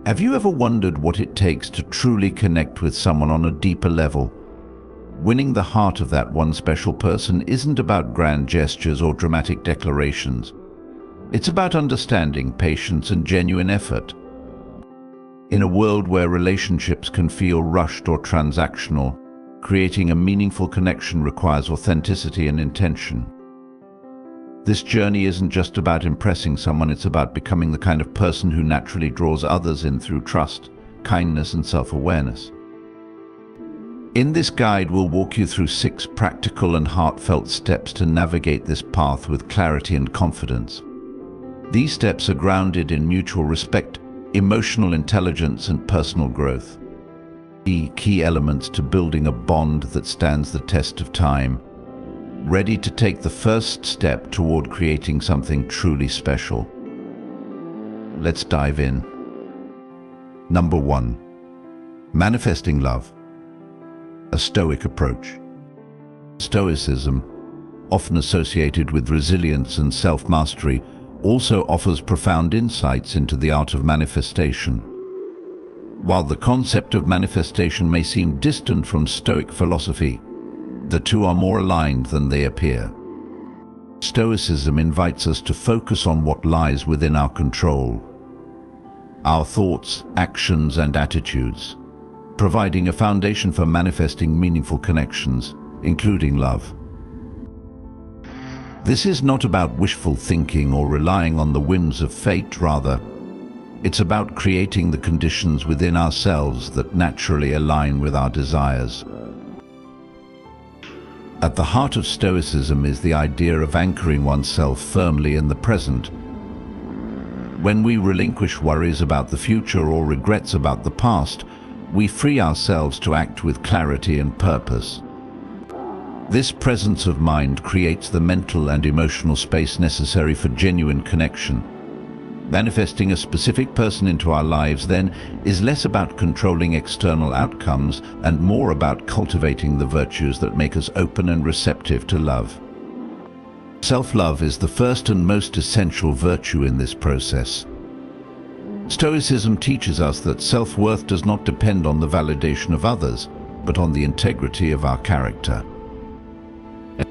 Have you ever wondered what it takes to truly connect with someone on a deeper level? Winning the heart of that one special person isn't about grand gestures or dramatic declarations. It's about understanding, patience, and genuine effort. In a world where relationships can feel rushed or transactional, creating a meaningful connection requires authenticity and intention. This journey isn't just about impressing someone, it's about becoming the kind of person who naturally draws others in through trust, kindness, and self-awareness. In this guide, we'll walk you through 6 practical and heartfelt steps to navigate this path with clarity and confidence. These steps are grounded in mutual respect, emotional intelligence, and personal growth. Key elements to building a bond that stands the test of time, ready to take the first step toward creating something truly special. Let's dive in. Number 1. Manifesting love. A Stoic approach. Stoicism, often associated with resilience and self-mastery, also offers profound insights into the art of manifestation. While the concept of manifestation may seem distant from Stoic philosophy, the two are more aligned than they appear. Stoicism invites us to focus on what lies within our control, our thoughts, actions, and attitudes, providing a foundation for manifesting meaningful connections, including love. This is not about wishful thinking or relying on the whims of fate, rather, it's about creating the conditions within ourselves that naturally align with our desires. At the heart of Stoicism is the idea of anchoring oneself firmly in the present. When we relinquish worries about the future or regrets about the past, we free ourselves to act with clarity and purpose. This presence of mind creates the mental and emotional space necessary for genuine connection. Manifesting a specific person into our lives, then, is less about controlling external outcomes and more about cultivating the virtues that make us open and receptive to love. Self-love is the first and most essential virtue in this process. Stoicism teaches us that self-worth does not depend on the validation of others, but on the integrity of our character.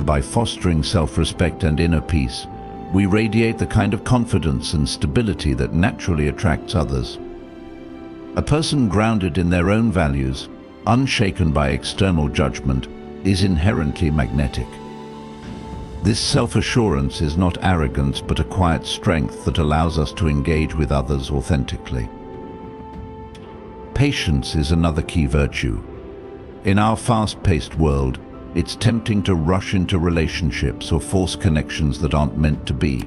By fostering self-respect and inner peace, we radiate the kind of confidence and stability that naturally attracts others. A person grounded in their own values, unshaken by external judgment, is inherently magnetic. This self-assurance is not arrogance, but a quiet strength that allows us to engage with others authentically. Patience is another key virtue. In our fast-paced world, it's tempting to rush into relationships or force connections that aren't meant to be.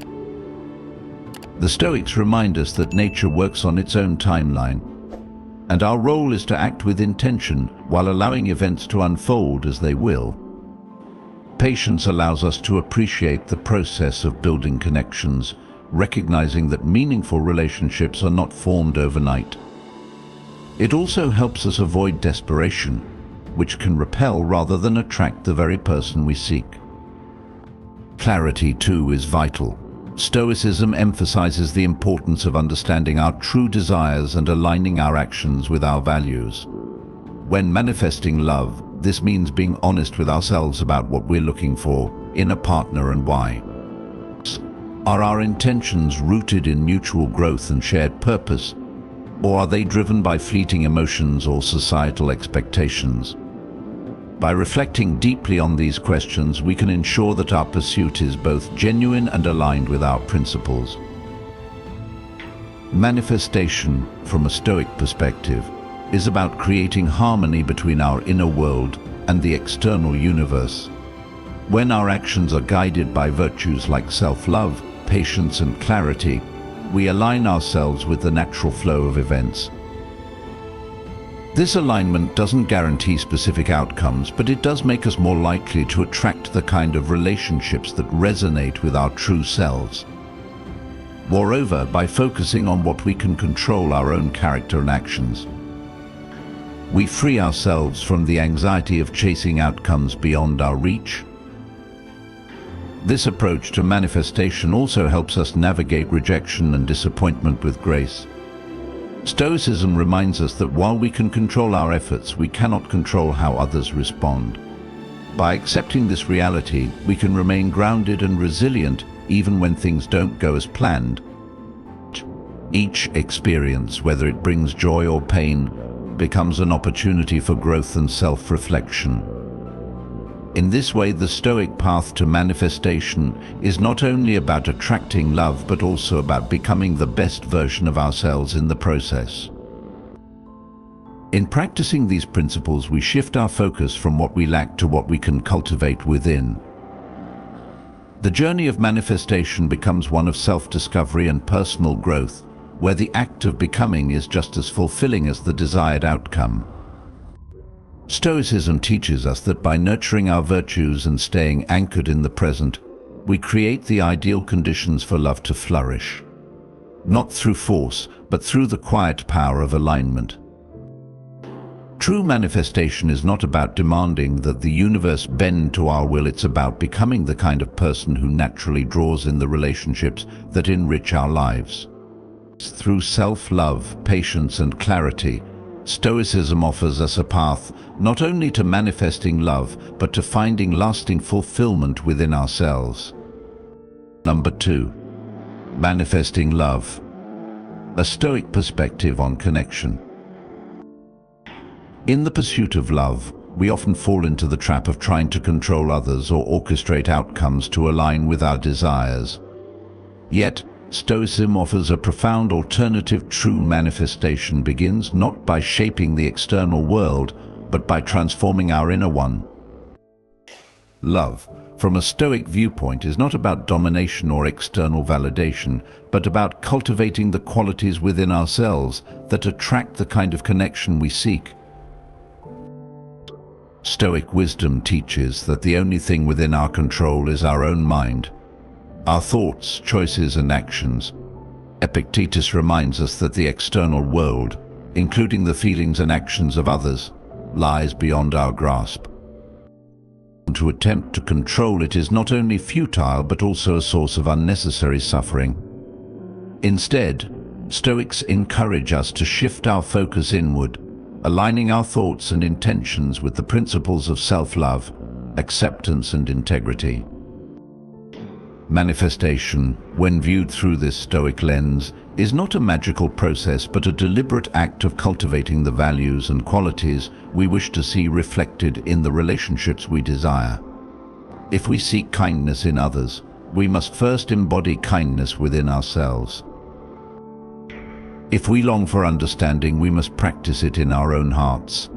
The Stoics remind us that nature works on its own timeline, and our role is to act with intention while allowing events to unfold as they will. Patience allows us to appreciate the process of building connections, recognizing that meaningful relationships are not formed overnight. It also helps us avoid desperation, which can repel rather than attract the very person we seek. Clarity, too, is vital. Stoicism emphasizes the importance of understanding our true desires and aligning our actions with our values. When manifesting love, this means being honest with ourselves about what we're looking for in a partner and why. Are our intentions rooted in mutual growth and shared purpose, or are they driven by fleeting emotions or societal expectations? By reflecting deeply on these questions, we can ensure that our pursuit is both genuine and aligned with our principles. Manifestation, from a Stoic perspective, is about creating harmony between our inner world and the external universe. When our actions are guided by virtues like self-love, patience, and clarity, we align ourselves with the natural flow of events. This alignment doesn't guarantee specific outcomes, but it does make us more likely to attract the kind of relationships that resonate with our true selves. Moreover, by focusing on what we can control, our own character and actions, we free ourselves from the anxiety of chasing outcomes beyond our reach. This approach to manifestation also helps us navigate rejection and disappointment with grace. Stoicism reminds us that while we can control our efforts, we cannot control how others respond. By accepting this reality, we can remain grounded and resilient even when things don't go as planned. Each experience, whether it brings joy or pain, becomes an opportunity for growth and self-reflection. In this way, the Stoic path to manifestation is not only about attracting love, but also about becoming the best version of ourselves in the process. In practicing these principles, we shift our focus from what we lack to what we can cultivate within. The journey of manifestation becomes one of self-discovery and personal growth, where the act of becoming is just as fulfilling as the desired outcome. Stoicism teaches us that by nurturing our virtues and staying anchored in the present, we create the ideal conditions for love to flourish. Not through force, but through the quiet power of alignment. True manifestation is not about demanding that the universe bend to our will. It's about becoming the kind of person who naturally draws in the relationships that enrich our lives. Through self-love, patience, and clarity, Stoicism offers us a path not only to manifesting love, but to finding lasting fulfillment within ourselves. Number 2. Manifesting love. A Stoic perspective on connection. In the pursuit of love, we often fall into the trap of trying to control others or orchestrate outcomes to align with our desires. Yet, Stoicism offers a profound alternative. True manifestation begins not by shaping the external world, but by transforming our inner one. Love, from a Stoic viewpoint, is not about domination or external validation, but about cultivating the qualities within ourselves that attract the kind of connection we seek. Stoic wisdom teaches that the only thing within our control is our own mind, our thoughts, choices, and actions. Epictetus reminds us that the external world, including the feelings and actions of others, lies beyond our grasp. To attempt to control it is not only futile, but also a source of unnecessary suffering. Instead, Stoics encourage us to shift our focus inward, aligning our thoughts and intentions with the principles of self-love, acceptance, and integrity. Manifestation, when viewed through this Stoic lens, is not a magical process, but a deliberate act of cultivating the values and qualities we wish to see reflected in the relationships we desire. If we seek kindness in others, we must first embody kindness within ourselves. If we long for understanding, we must practice it in our own hearts.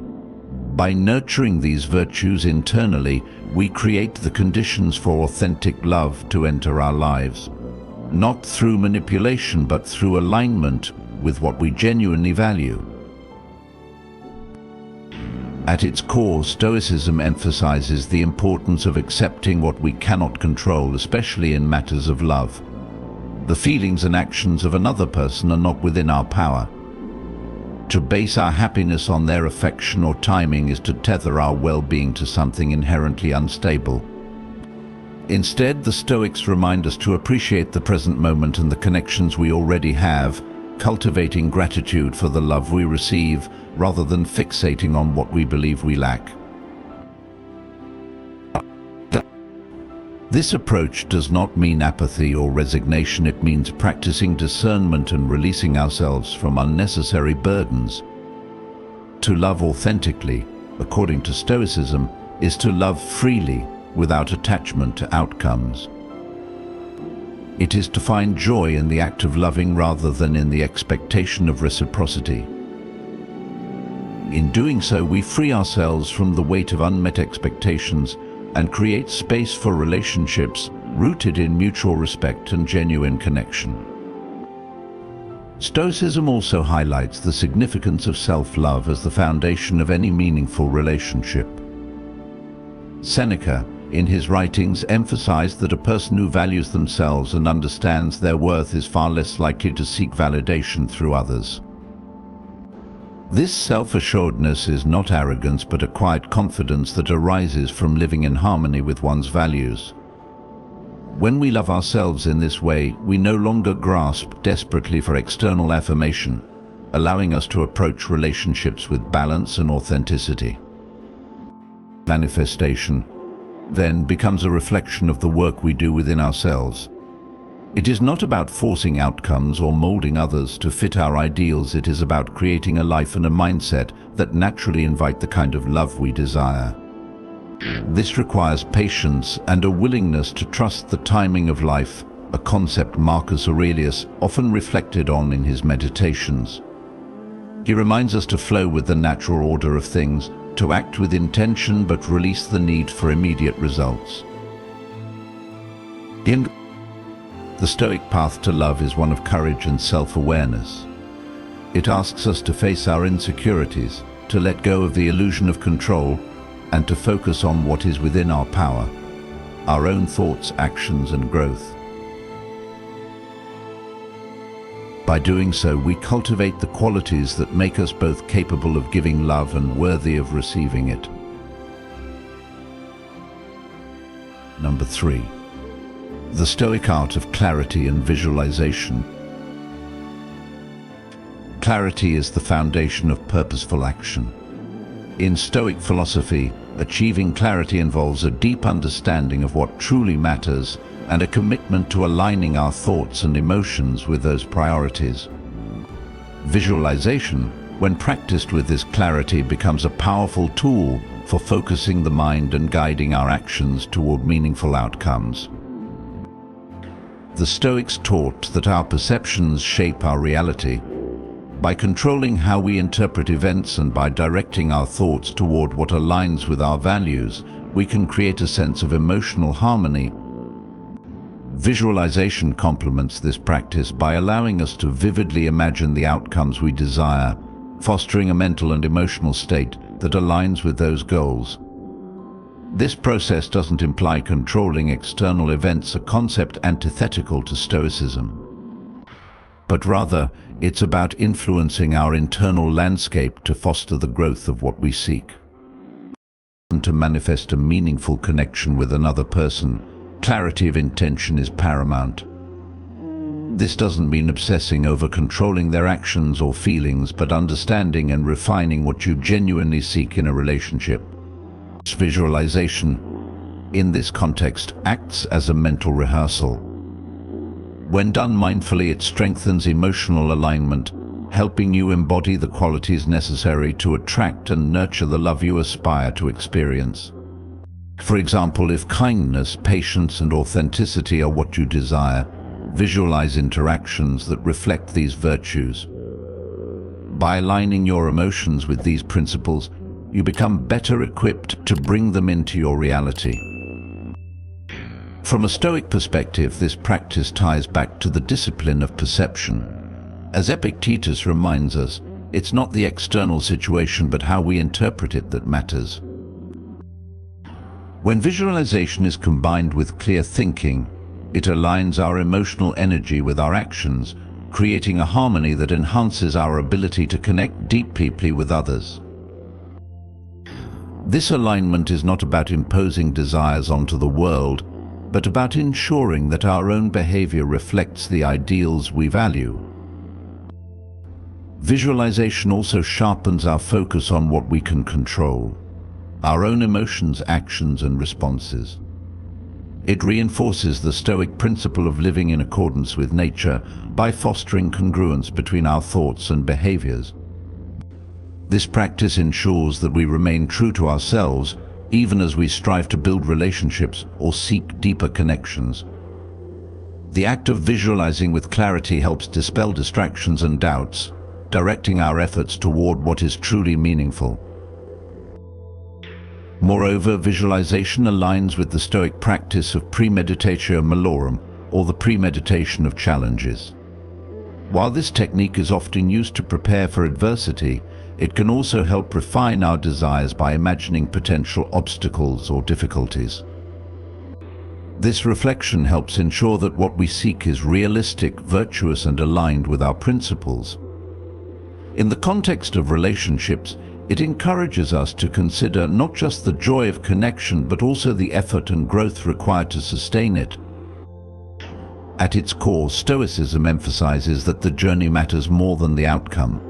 By nurturing these virtues internally, we create the conditions for authentic love to enter our lives, not through manipulation, but through alignment with what we genuinely value. At its core, Stoicism emphasizes the importance of accepting what we cannot control, especially in matters of love. The feelings and actions of another person are not within our power. To base our happiness on their affection or timing is to tether our well-being to something inherently unstable. Instead, the Stoics remind us to appreciate the present moment and the connections we already have, cultivating gratitude for the love we receive rather than fixating on what we believe we lack. This approach does not mean apathy or resignation. It means practicing discernment and releasing ourselves from unnecessary burdens. To love authentically, according to Stoicism, is to love freely without attachment to outcomes. It is to find joy in the act of loving rather than in the expectation of reciprocity. In doing so, we free ourselves from the weight of unmet expectations and create space for relationships rooted in mutual respect and genuine connection. Stoicism also highlights the significance of self-love as the foundation of any meaningful relationship. Seneca, in his writings, emphasized that a person who values themselves and understands their worth is far less likely to seek validation through others. This self-assuredness is not arrogance, but a quiet confidence that arises from living in harmony with one's values. When we love ourselves in this way, we no longer grasp desperately for external affirmation, allowing us to approach relationships with balance and authenticity. Manifestation, then, becomes a reflection of the work we do within ourselves. It is not about forcing outcomes or molding others to fit our ideals. It is about creating a life and a mindset that naturally invite the kind of love we desire. This requires patience and a willingness to trust the timing of life, a concept Marcus Aurelius often reflected on in his meditations. He reminds us to flow with the natural order of things, to act with intention but release the need for immediate results. The Stoic path to love is one of courage and self-awareness. It asks us to face our insecurities, to let go of the illusion of control, and to focus on what is within our power, our own thoughts, actions, and growth. By doing so, we cultivate the qualities that make us both capable of giving love and worthy of receiving it. Number 3. The Stoic art of clarity and visualization. Clarity is the foundation of purposeful action. In Stoic philosophy, achieving clarity involves a deep understanding of what truly matters and a commitment to aligning our thoughts and emotions with those priorities. Visualization, when practiced with this clarity, becomes a powerful tool for focusing the mind and guiding our actions toward meaningful outcomes. The Stoics taught that our perceptions shape our reality. By controlling how we interpret events and by directing our thoughts toward what aligns with our values, we can create a sense of emotional harmony. Visualization complements this practice by allowing us to vividly imagine the outcomes we desire, fostering a mental and emotional state that aligns with those goals. This process doesn't imply controlling external events, a concept antithetical to Stoicism. But rather, it's about influencing our internal landscape to foster the growth of what we seek. To manifest a meaningful connection with another person, clarity of intention is paramount. This doesn't mean obsessing over controlling their actions or feelings, but understanding and refining what you genuinely seek in a relationship. Visualization, in this context, acts as a mental rehearsal. When done mindfully, it strengthens emotional alignment, helping you embody the qualities necessary to attract and nurture the love you aspire to experience. For example, if kindness, patience, and authenticity are what you desire, visualize interactions that reflect these virtues. By aligning your emotions with these principles, you become better equipped to bring them into your reality. From a Stoic perspective, this practice ties back to the discipline of perception. As Epictetus reminds us, it's not the external situation but how we interpret it that matters. When visualization is combined with clear thinking, it aligns our emotional energy with our actions, creating a harmony that enhances our ability to connect deeply with others. This alignment is not about imposing desires onto the world, but about ensuring that our own behavior reflects the ideals we value. Visualization also sharpens our focus on what we can control, our own emotions, actions, and responses. It reinforces the Stoic principle of living in accordance with nature by fostering congruence between our thoughts and behaviors. This practice ensures that we remain true to ourselves, even as we strive to build relationships or seek deeper connections. The act of visualizing with clarity helps dispel distractions and doubts, directing our efforts toward what is truly meaningful. Moreover, visualization aligns with the Stoic practice of premeditatio malorum, or the premeditation of challenges. While this technique is often used to prepare for adversity, it can also help refine our desires by imagining potential obstacles or difficulties. This reflection helps ensure that what we seek is realistic, virtuous, and aligned with our principles. In the context of relationships, it encourages us to consider not just the joy of connection, but also the effort and growth required to sustain it. At its core, Stoicism emphasizes that the journey matters more than the outcome.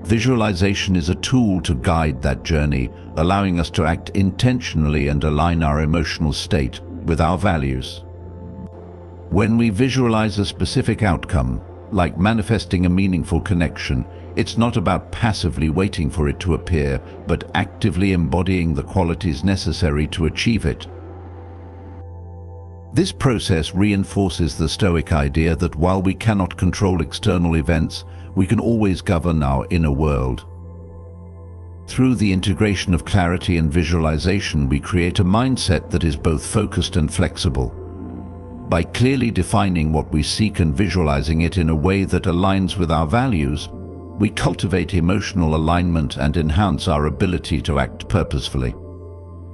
Visualization is a tool to guide that journey, allowing us to act intentionally and align our emotional state with our values. When we visualize a specific outcome, like manifesting a meaningful connection, it's not about passively waiting for it to appear, but actively embodying the qualities necessary to achieve it. This process reinforces the Stoic idea that while we cannot control external events, we can always govern our inner world. Through the integration of clarity and visualization, we create a mindset that is both focused and flexible. By clearly defining what we seek and visualizing it in a way that aligns with our values, we cultivate emotional alignment and enhance our ability to act purposefully.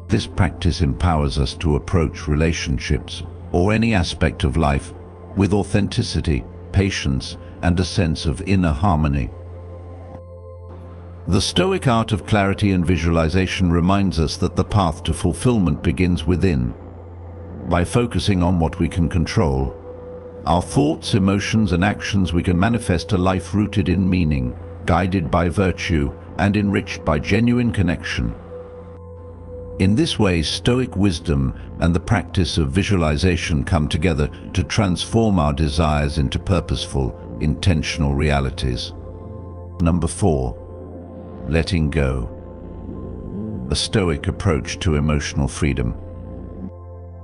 This practice empowers us to approach relationships or any aspect of life with authenticity, patience, and a sense of inner harmony. The Stoic art of clarity and visualization reminds us that the path to fulfillment begins within. By focusing on what we can control, our thoughts, emotions, and actions, we can manifest a life rooted in meaning, guided by virtue, and enriched by genuine connection. In this way, Stoic wisdom and the practice of visualization come together to transform our desires into purposeful, intentional realities. Number 4. Letting go. A Stoic approach to emotional freedom.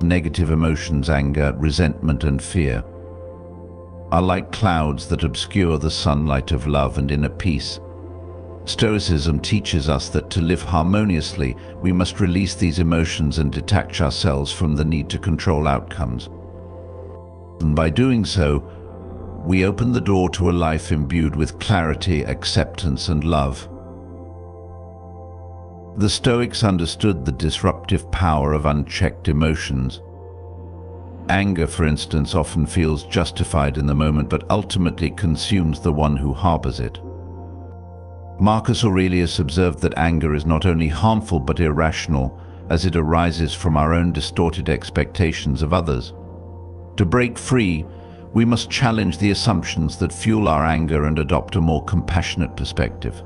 Negative emotions, anger, resentment, and fear, are like clouds that obscure the sunlight of love and inner peace. Stoicism teaches us that to live harmoniously, we must release these emotions and detach ourselves from the need to control outcomes. And by doing so, we open the door to a life imbued with clarity, acceptance, and love. The Stoics understood the disruptive power of unchecked emotions. Anger, for instance, often feels justified in the moment, but ultimately consumes the one who harbors it. Marcus Aurelius observed that anger is not only harmful but irrational, as it arises from our own distorted expectations of others. To break free, we must challenge the assumptions that fuel our anger and adopt a more compassionate perspective.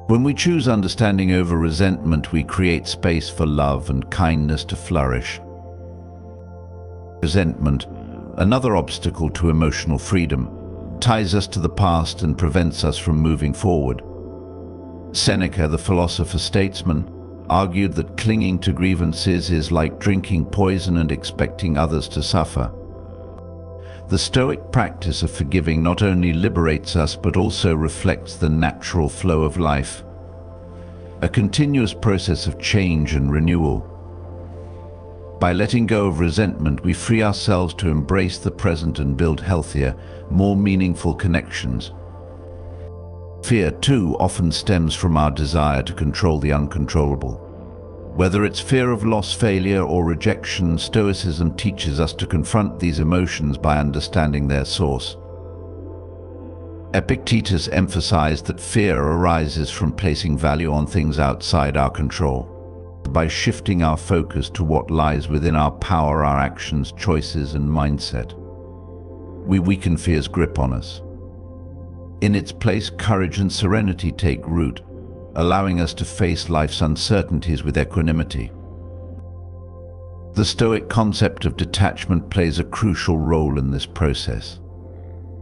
When we choose understanding over resentment, we create space for love and kindness to flourish. Resentment, another obstacle to emotional freedom, ties us to the past and prevents us from moving forward. Seneca, the philosopher-statesman, argued that clinging to grievances is like drinking poison and expecting others to suffer. The Stoic practice of forgiving not only liberates us but also reflects the natural flow of life, a continuous process of change and renewal. By letting go of resentment, we free ourselves to embrace the present and build healthier, more meaningful connections. Fear, too, often stems from our desire to control the uncontrollable. Whether it's fear of loss, failure, or rejection, Stoicism teaches us to confront these emotions by understanding their source. Epictetus emphasized that fear arises from placing value on things outside our control. By shifting our focus to what lies within our power, our actions, choices, and mindset, we weaken fear's grip on us. In its place, courage and serenity take root, allowing us to face life's uncertainties with equanimity. The Stoic concept of detachment plays a crucial role in this process.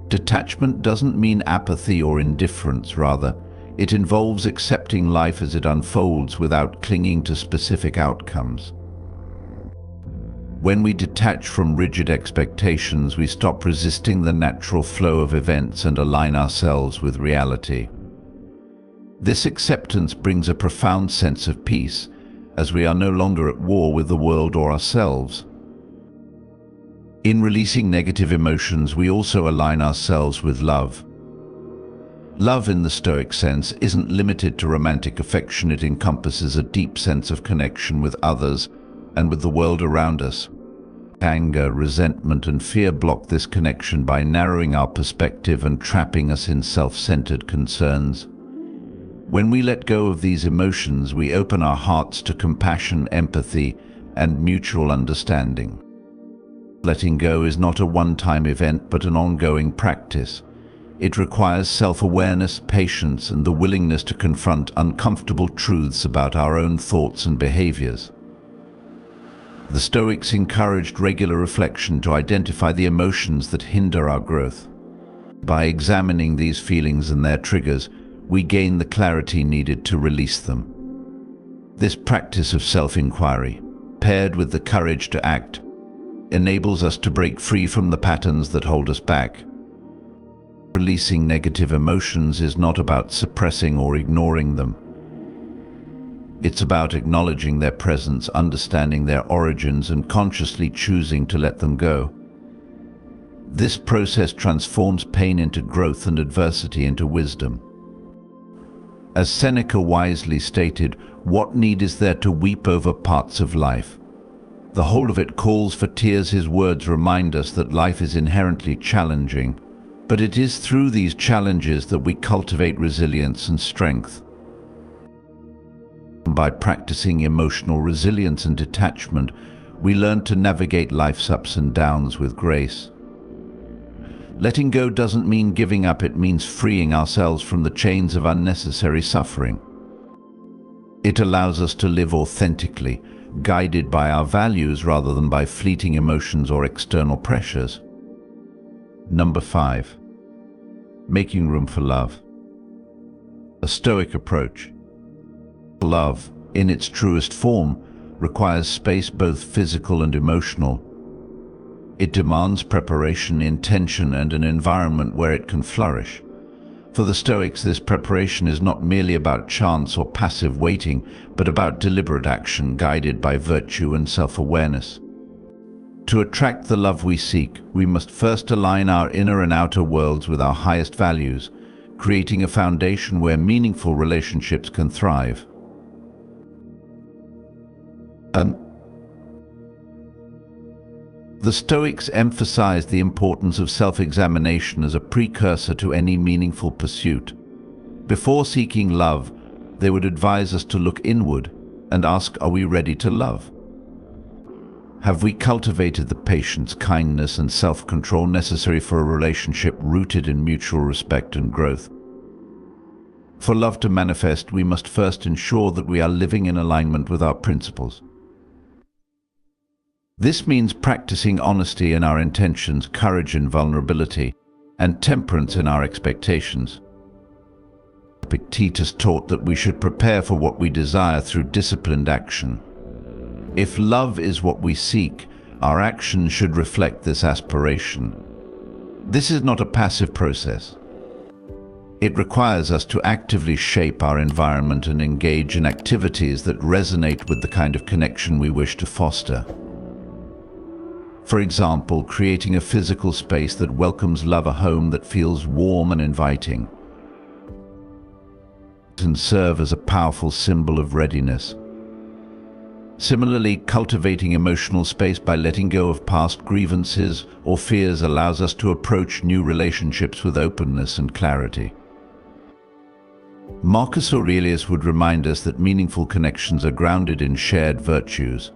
Detachment doesn't mean apathy or indifference, rather, it involves accepting life as it unfolds without clinging to specific outcomes. When we detach from rigid expectations, we stop resisting the natural flow of events and align ourselves with reality. This acceptance brings a profound sense of peace, as we are no longer at war with the world or ourselves. In releasing negative emotions, we also align ourselves with love. Love, in the Stoic sense, isn't limited to romantic affection. It encompasses a deep sense of connection with others and with the world around us. Anger, resentment, and fear block this connection by narrowing our perspective and trapping us in self-centered concerns. When we let go of these emotions, we open our hearts to compassion, empathy, and mutual understanding. Letting go is not a one-time event, but an ongoing practice. It requires self-awareness, patience, and the willingness to confront uncomfortable truths about our own thoughts and behaviors. The Stoics encouraged regular reflection to identify the emotions that hinder our growth. By examining these feelings and their triggers, we gain the clarity needed to release them. This practice of self-inquiry, paired with the courage to act, enables us to break free from the patterns that hold us back. Releasing negative emotions is not about suppressing or ignoring them. It's about acknowledging their presence, understanding their origins, and consciously choosing to let them go. This process transforms pain into growth and adversity into wisdom. As Seneca wisely stated, "What need is there to weep over parts of life? The whole of it calls for tears." His words remind us that life is inherently challenging, but it is through these challenges that we cultivate resilience and strength. By practicing emotional resilience and detachment, we learn to navigate life's ups and downs with grace. Letting go doesn't mean giving up, it means freeing ourselves from the chains of unnecessary suffering. It allows us to live authentically, guided by our values rather than by fleeting emotions or external pressures. Number 5. Making room for love. A Stoic approach. Love, in its truest form, requires space, both physical and emotional. It demands preparation, intention, and an environment where it can flourish. For the Stoics, this preparation is not merely about chance or passive waiting, but about deliberate action guided by virtue and self-awareness. To attract the love we seek, we must first align our inner and outer worlds with our highest values, creating a foundation where meaningful relationships can thrive. The Stoics emphasized the importance of self-examination as a precursor to any meaningful pursuit. Before seeking love, they would advise us to look inward and ask, are we ready to love? Have we cultivated the patience, kindness, and self-control necessary for a relationship rooted in mutual respect and growth? For love to manifest, we must first ensure that we are living in alignment with our principles. This means practicing honesty in our intentions, courage in vulnerability, and temperance in our expectations. Epictetus taught that we should prepare for what we desire through disciplined action. If love is what we seek, our actions should reflect this aspiration. This is not a passive process. It requires us to actively shape our environment and engage in activities that resonate with the kind of connection we wish to foster. For example, creating a physical space that welcomes love, a home that feels warm and inviting, can serve as a powerful symbol of readiness. Similarly, cultivating emotional space by letting go of past grievances or fears allows us to approach new relationships with openness and clarity. Marcus Aurelius would remind us that meaningful connections are grounded in shared virtues.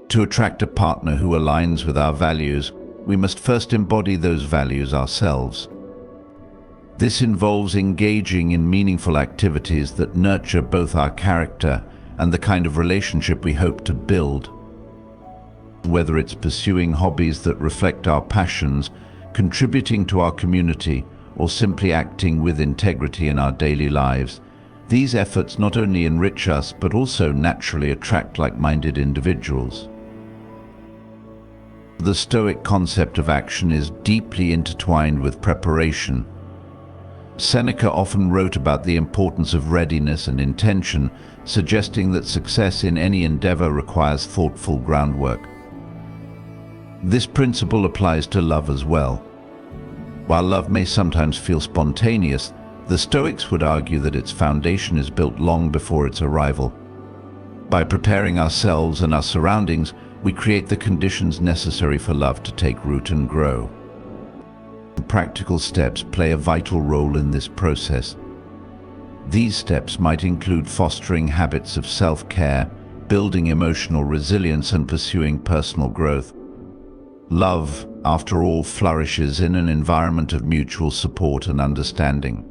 To attract a partner who aligns with our values, we must first embody those values ourselves. This involves engaging in meaningful activities that nurture both our character and the kind of relationship we hope to build. Whether it's pursuing hobbies that reflect our passions, contributing to our community, or simply acting with integrity in our daily lives, these efforts not only enrich us but also naturally attract like-minded individuals. The Stoic concept of action is deeply intertwined with preparation. Seneca often wrote about the importance of readiness and intention, suggesting that success in any endeavor requires thoughtful groundwork. This principle applies to love as well. While love may sometimes feel spontaneous, the Stoics would argue that its foundation is built long before its arrival. By preparing ourselves and our surroundings, we create the conditions necessary for love to take root and grow. Practical steps play a vital role in this process. These steps might include fostering habits of self-care, building emotional resilience, and pursuing personal growth. Love, after all, flourishes in an environment of mutual support and understanding.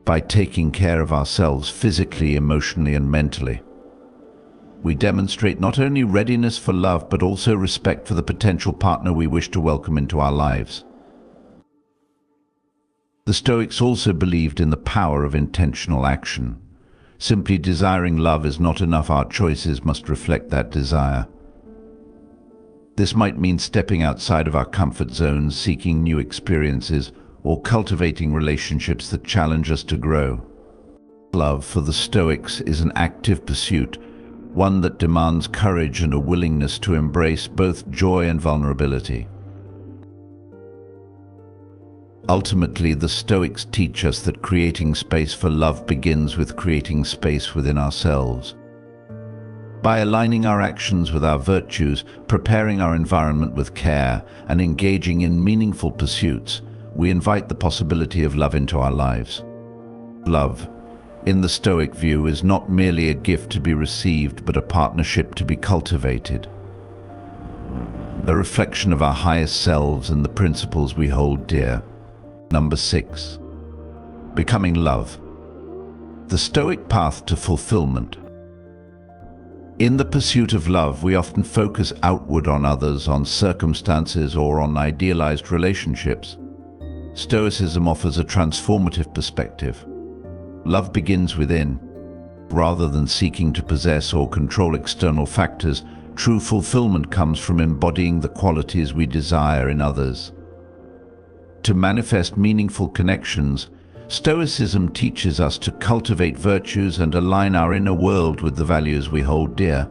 By taking care of ourselves physically, emotionally, and mentally, we demonstrate not only readiness for love, but also respect for the potential partner we wish to welcome into our lives. The Stoics also believed in the power of intentional action. Simply desiring love is not enough. Our choices must reflect that desire. This might mean stepping outside of our comfort zones, seeking new experiences, or cultivating relationships that challenge us to grow. Love for the Stoics is an active pursuit, one that demands courage and a willingness to embrace both joy and vulnerability. Ultimately, the Stoics teach us that creating space for love begins with creating space within ourselves. By aligning our actions with our virtues, preparing our environment with care, and engaging in meaningful pursuits, we invite the possibility of love into our lives. Love, in the Stoic view, is not merely a gift to be received, but a partnership to be cultivated. A reflection of our highest selves and the principles we hold dear. Number 6. Becoming love. The Stoic path to fulfillment. In the pursuit of love, we often focus outward on others, on circumstances, or on idealized relationships. Stoicism offers a transformative perspective. Love begins within. Rather than seeking to possess or control external factors, true fulfillment comes from embodying the qualities we desire in others. To manifest meaningful connections, Stoicism teaches us to cultivate virtues and align our inner world with the values we hold dear.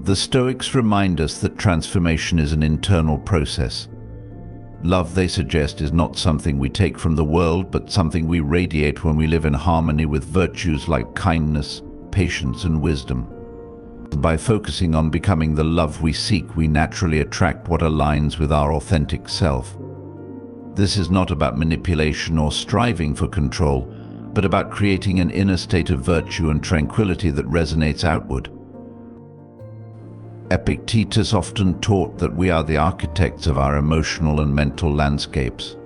The Stoics remind us that transformation is an internal process. Love, they suggest, is not something we take from the world, but something we radiate when we live in harmony with virtues like kindness, patience, and wisdom. By focusing on becoming the love we seek, we naturally attract what aligns with our authentic self. This is not about manipulation or striving for control, but about creating an inner state of virtue and tranquility that resonates outward. Epictetus often taught that we are the architects of our emotional and mental landscapes.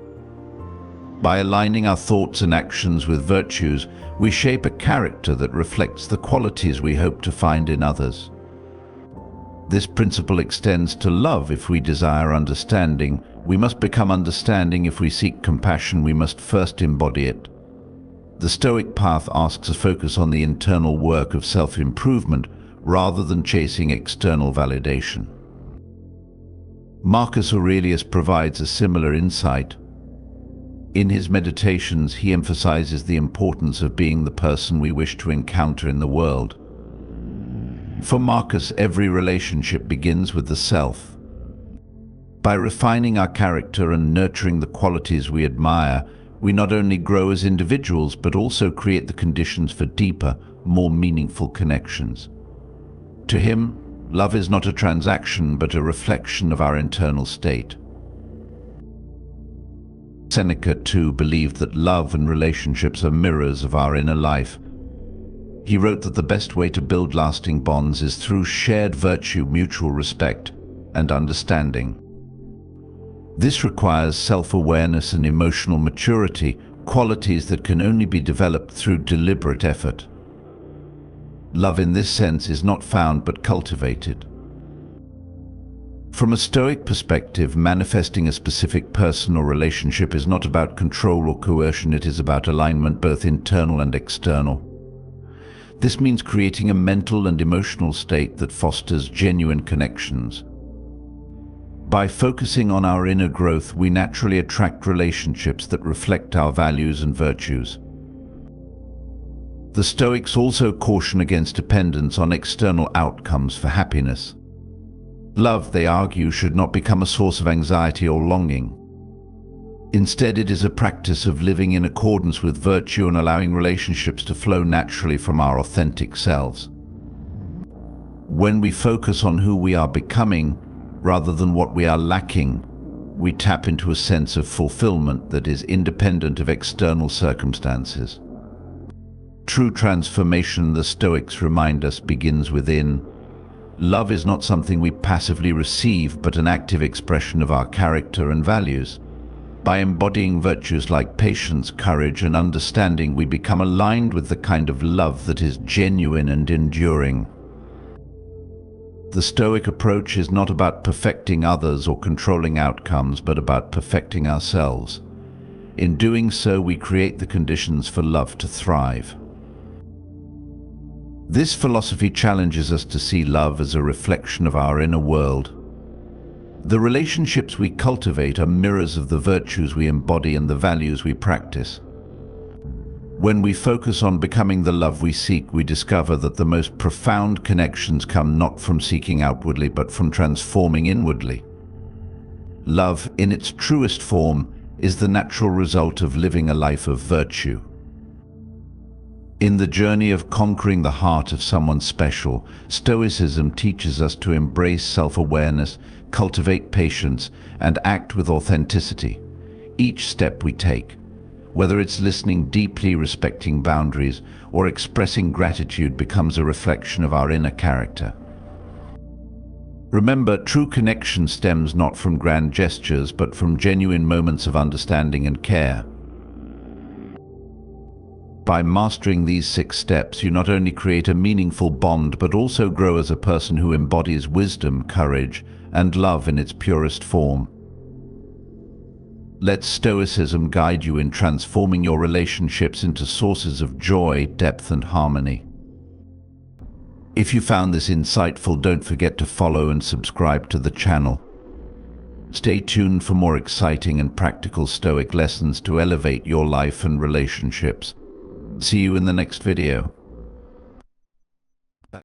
By aligning our thoughts and actions with virtues, we shape a character that reflects the qualities we hope to find in others. This principle extends to love. If we desire understanding, we must become understanding. If we seek compassion, we must first embody it. The Stoic path asks a focus on the internal work of self-improvement rather than chasing external validation. Marcus Aurelius provides a similar insight. In his meditations, he emphasizes the importance of being the person we wish to encounter in the world. For Marcus, every relationship begins with the self. By refining our character and nurturing the qualities we admire, we not only grow as individuals, but also create the conditions for deeper, more meaningful connections. To him, love is not a transaction, but a reflection of our internal state. Seneca, too, believed that love and relationships are mirrors of our inner life. He wrote that the best way to build lasting bonds is through shared virtue, mutual respect, and understanding. This requires self-awareness and emotional maturity, qualities that can only be developed through deliberate effort. Love in this sense is not found but cultivated. From a Stoic perspective, manifesting a specific person or relationship is not about control or coercion. It is about alignment, both internal and external. This means creating a mental and emotional state that fosters genuine connections. By focusing on our inner growth, we naturally attract relationships that reflect our values and virtues. The Stoics also caution against dependence on external outcomes for happiness. Love, they argue, should not become a source of anxiety or longing. Instead, it is a practice of living in accordance with virtue and allowing relationships to flow naturally from our authentic selves. When we focus on who we are becoming, rather than what we are lacking, we tap into a sense of fulfillment that is independent of external circumstances. True transformation, the Stoics remind us, begins within. Love is not something we passively receive, but an active expression of our character and values. By embodying virtues like patience, courage, and understanding, we become aligned with the kind of love that is genuine and enduring. The Stoic approach is not about perfecting others or controlling outcomes, but about perfecting ourselves. In doing so, we create the conditions for love to thrive. This philosophy challenges us to see love as a reflection of our inner world. The relationships we cultivate are mirrors of the virtues we embody and the values we practice. When we focus on becoming the love we seek, we discover that the most profound connections come not from seeking outwardly, but from transforming inwardly. Love, in its truest form, is the natural result of living a life of virtue. In the journey of conquering the heart of someone special, Stoicism teaches us to embrace self-awareness, cultivate patience, and act with authenticity. Each step we take, whether it's listening deeply, respecting boundaries, or expressing gratitude, becomes a reflection of our inner character. Remember, true connection stems not from grand gestures, but from genuine moments of understanding and care. By mastering these 6 steps, you not only create a meaningful bond, but also grow as a person who embodies wisdom, courage, and love in its purest form. Let Stoicism guide you in transforming your relationships into sources of joy, depth, and harmony. If you found this insightful, don't forget to follow and subscribe to the channel. Stay tuned for more exciting and practical Stoic lessons to elevate your life and relationships. See you in the next video.